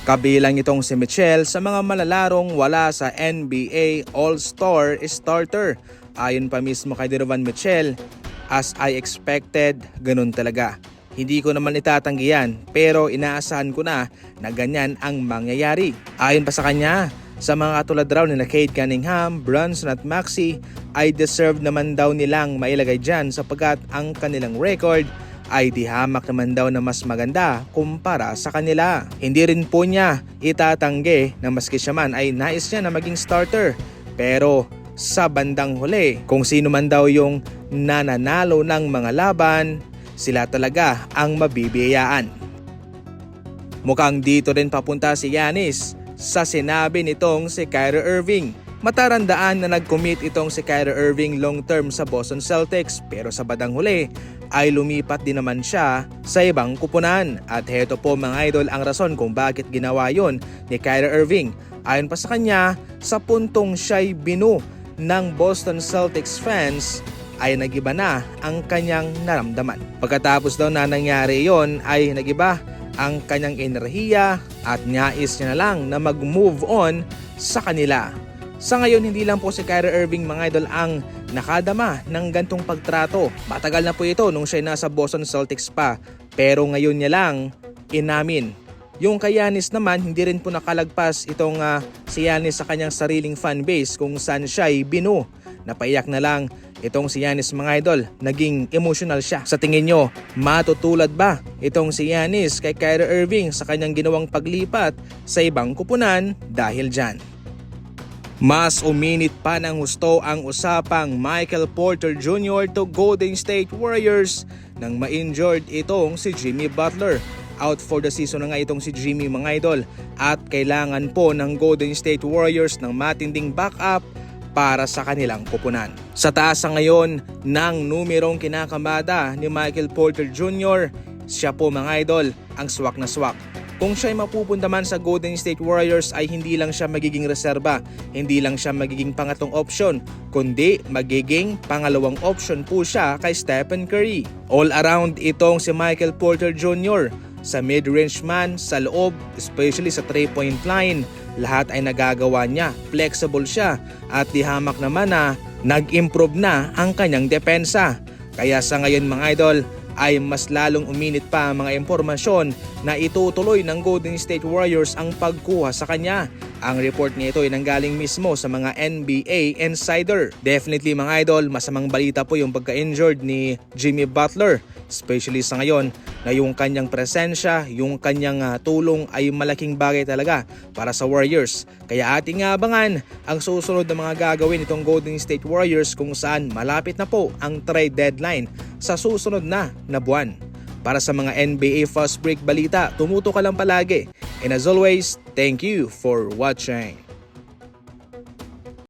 Kabilang itong si Mitchell sa mga malalarong wala sa NBA All-Star starter. Ayon pa mismo kay Donovan Mitchell, "As I expected, ganun talaga. Hindi ko naman itatanggi yan, pero inaasahan ko na ganyan ang mangyayari." Ayon pa sa kanya, sa mga katulad raw ni Cade Cunningham, Brunson at Maxey ay deserve naman daw nilang mailagay dyan sapagkat ang kanilang record ay di hamak naman daw na mas maganda kumpara sa kanila. Hindi rin po niya itatanggi na maski siya man ay nais niya na maging starter. Pero sa bandang huli, kung sino man daw yung nananalo ng mga laban, sila talaga ang mabibiyayaan. Mukhang dito rin papunta si Giannis sa sinabi nitong si Kyrie Irving. Matarandaan na nag-commit itong si Kyrie Irving long term sa Boston Celtics, pero sa bandang huli ay lumipat din naman siya sa ibang kupunan. At heto po mga idol ang rason kung bakit ginawa yon ni Kyrie Irving. Ayon pa sa kanya, sa puntong siya'y binu ng Boston Celtics fans ay nagiba na ang kanyang naramdaman. Pagkatapos daw na nangyari yon ay nagiba ang kanyang enerhiya at nais niya na lang na mag-move on sa kanila. Sa ngayon, hindi lang po si Kyrie Irving mga idol ang nakadama ng gantong pagtrato. Matagal na po ito nung siya nasa Boston Celtics pa, pero ngayon niya lang inamin. Yung kay Giannis naman, hindi rin po nakalagpas itong si Giannis sa kanyang sariling fanbase kung saan siya ay binu. Napaiyak na lang itong si Giannis mga idol, naging emotional siya. Sa tingin nyo, matutulad ba itong si Giannis kay Kyrie Irving sa kanyang ginawang paglipat sa ibang kupunan dahil dyan? Mas uminit pa ng husto ang usapang Michael Porter Jr. to Golden State Warriors nang ma-injured itong si Jimmy Butler. Out for the season na nga itong si Jimmy mga idol at kailangan po ng Golden State Warriors ng matinding backup para sa kanilang kupunan. Sa taas ngayon ng numerong kinakamada ni Michael Porter Jr., siya po mga idol ang swak na swak. Kung siya ay mapupunta man sa Golden State Warriors ay hindi lang siya magiging reserba, hindi lang siya magiging pangatong option, kundi magiging pangalawang option po siya kay Stephen Curry. All around itong si Michael Porter Jr. Sa mid-range man, sa loob, especially sa 3-point line, lahat ay nagagawa niya. Flexible siya at di hamak naman na nag-improve na ang kanyang depensa. Kaya sa ngayon mga idol, ay mas lalong uminit pa ang mga impormasyon na itutuloy ng Golden State Warriors ang pagkuha sa kanya. Ang report nito ay nanggaling mismo sa mga NBA insider. Definitely mga idol, masamang balita po yung pagka-injured ni Jimmy Butler. Especially sa ngayon na yung kanyang presensya, yung kanyang tulong ay malaking bagay talaga para sa Warriors. Kaya ating abangan ang susunod na mga gagawin itong Golden State Warriors kung saan malapit na po ang trade deadline sa susunod na buwan. Para sa mga NBA Fast Break balita, tumuto ka lang palagi. And as always, thank you for watching.